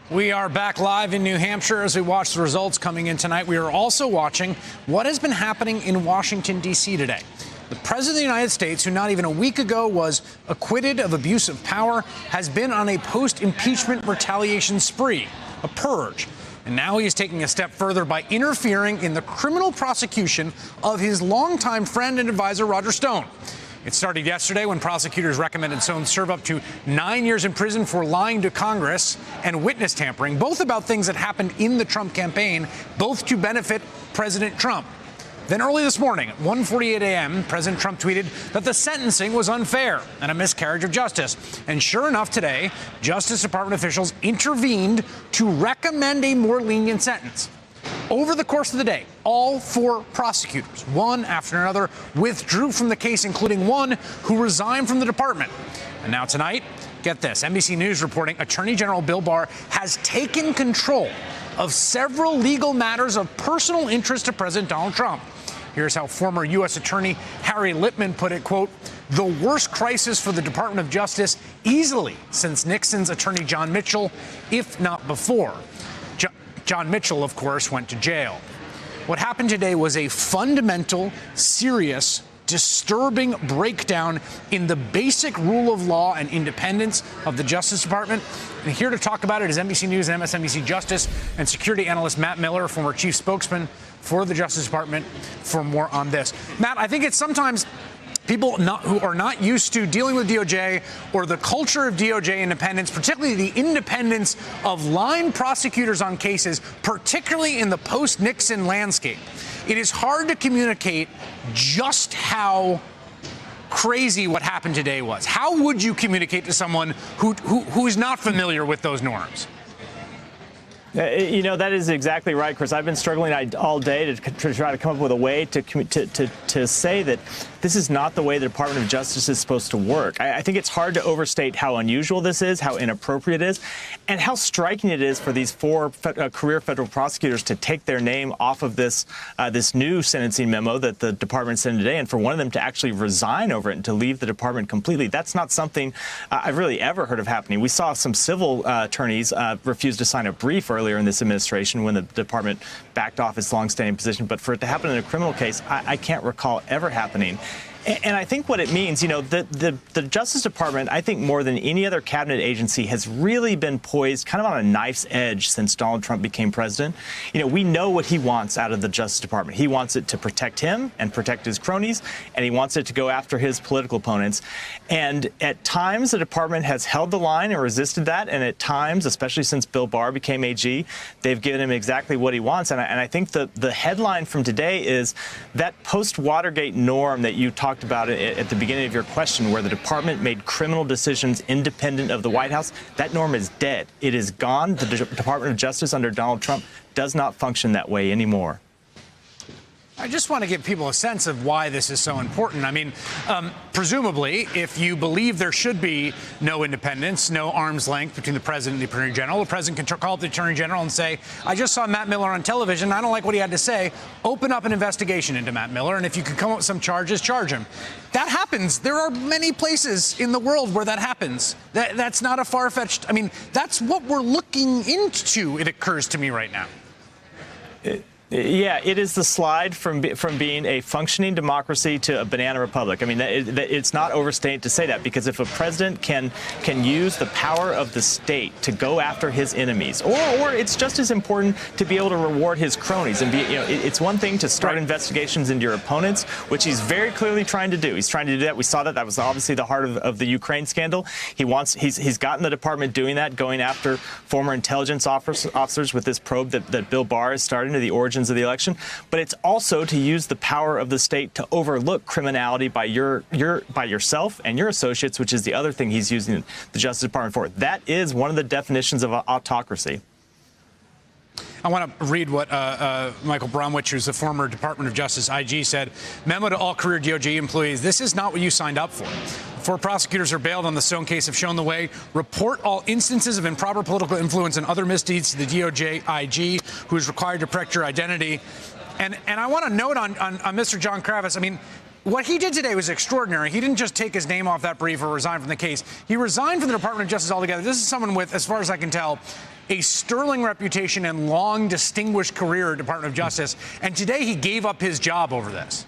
We are back live in New Hampshire as we watch the results coming in tonight. We are also watching what has been happening in Washington, D.C. today. The President of the United States, who not even a week ago was acquitted of abuse of power, has been on a post-impeachment retaliation spree, a purge. And now he is taking a step further by interfering in the criminal prosecution of his longtime friend and advisor, Roger Stone. It started yesterday when prosecutors recommended Stone serve up to 9 years in prison for lying to Congress and witness tampering, both about things that happened in the Trump campaign, both to benefit President Trump. Then early this morning, at 1:48 a.m., President Trump tweeted that the sentencing was unfair and a miscarriage of justice. And sure enough, today, Justice Department officials intervened to recommend a more lenient sentence. Over the course of the day, all four prosecutors, one after another, withdrew from the case, including one who resigned from the department. And now tonight, get this, NBC News reporting Attorney General Bill Barr has taken control of several legal matters of personal interest to President Donald Trump. Here's how former U.S. Attorney Harry Litman put it, quote, "The worst crisis for the Department of Justice easily since Nixon's Attorney John Mitchell, if not before." John Mitchell, of course, went to jail. What happened today was a fundamental, serious, disturbing breakdown in the basic rule of law and independence of the Justice Department. And here to talk about it is NBC News and MSNBC Justice and security analyst Matt Miller, former chief spokesman for the Justice Department, for more on this. Matt, I think it's sometimes people who are not used to dealing with DOJ or the culture of DOJ independence, particularly the independence of line prosecutors on cases, particularly in the post-Nixon landscape. It is hard to communicate just how crazy what happened today was. How would you communicate to someone who's not familiar with those norms? You know, that is exactly right, Chris. I've been struggling all day to try to come up with a way to say that this is not the way the Department of Justice is supposed to work. I think it's hard to overstate how unusual this is, how inappropriate it is, and how striking it is for these four career federal prosecutors to take their name off of this new sentencing memo that the department sent today, and for one of them to actually resign over it and to leave the department completely. That's not something I've really ever heard of happening. We saw some civil attorneys refuse to sign a brief earlier in this administration when the department backed off its longstanding position. But for it to happen in a criminal case, I can't recall ever happening. And I think what it means, you know, the Justice Department, I think more than any other cabinet agency, has really been poised kind of on a knife's edge since Donald Trump became president. You know, we know what he wants out of the Justice Department. He wants it to protect him and protect his cronies, and he wants it to go after his political opponents. And at times, the department has held the line and resisted that. And at times, especially since Bill Barr became AG, they've given him exactly what he wants. And I think the headline from today is that post-Watergate norm that you talked about it at the beginning of your question, where the department made criminal decisions independent of the White House. That norm is dead. It is gone. The Department of Justice under Donald Trump does not function that way anymore. I just want to give people a sense of why this is so important. I mean, presumably, if you believe there should be no independence, no arm's length between the president and the attorney general, the president can call up the attorney general and say, I just saw Matt Miller on television. I don't like what he had to say. Open up an investigation into Matt Miller. And if you can come up with some charges, charge him. That happens. There are many places in the world where that happens. That's not a far-fetched. I mean, that's what we're looking into, it occurs to me right now. Yeah, it is the slide from being a functioning democracy to a banana republic. I mean, it's not overstated to say that, because if a president can use the power of the state to go after his enemies, or it's just as important to be able to reward his cronies and be, you know, it's one thing to start investigations into your opponents, which he's very clearly trying to do. He's trying to do that. We saw that. That was obviously the heart of the Ukraine scandal. He's gotten the department doing that, going after former intelligence officers with this probe that Bill Barr has started into the origins of the election, but it's also to use the power of the state to overlook criminality by yourself and your associates, which is the other thing he's using the Justice Department for. That is one of the definitions of autocracy. I want to read what Michael Bromwich, who's the former Department of Justice IG, said. Memo to all career DOJ employees. This is not what you signed up for. Four prosecutors are bailed on the Stone case have shown the way. Report all instances of improper political influence and other misdeeds to the DOJ IG, who is required to protect your identity. And I want to note on Mr. John Kravitz, I mean, what he did today was extraordinary. He didn't just take his name off that brief or resign from the case. He resigned from the Department of Justice altogether. This is someone with, as far as I can tell, a sterling reputation and long distinguished career at Department of Justice, and today he gave up his job over this.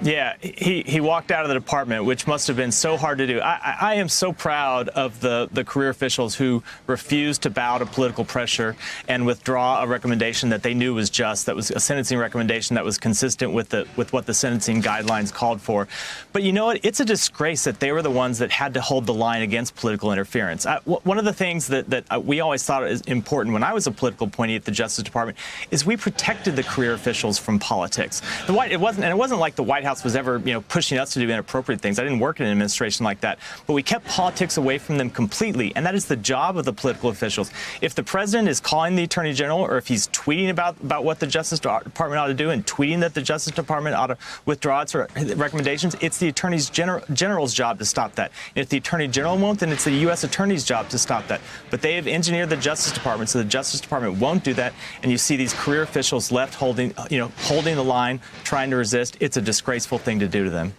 Yeah, he walked out of the department, which must have been so hard to do. I am so proud of the career officials who refused to bow to political pressure and withdraw a recommendation that they knew was just, that was a sentencing recommendation that was consistent with what the sentencing guidelines called for. But you know what? It's a disgrace that they were the ones that had to hold the line against political interference. One of the things that we always thought is important when I was a political appointee at the Justice Department is we protected the career officials from politics. It wasn't like the White House was ever, pushing us to do inappropriate things. I didn't work in an administration like that, but we kept politics away from them completely, and that is the job of the political officials. If the president is calling the attorney general, or if he's tweeting about what the Justice Department ought to do and tweeting that the Justice Department ought to withdraw its recommendations, it's the attorney general's job to stop that. And if the attorney general won't, then it's the U.S. attorney's job to stop that. But they have engineered the Justice Department so the Justice Department won't do that, and you see these career officials left holding the line, trying to resist. It's a disgraceful thing to do to them.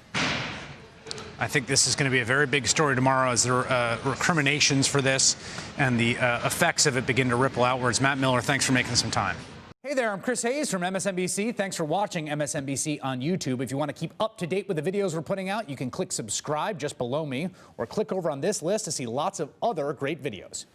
I think this is going to be a very big story tomorrow as the recriminations for this and the effects of it begin to ripple outwards. Matt Miller, thanks for making some time. Hey there, I'm Chris Hayes from MSNBC. Thanks for watching MSNBC on YouTube. If you want to keep up to date with the videos we're putting out, you can click subscribe just below me or click over on this list to see lots of other great videos.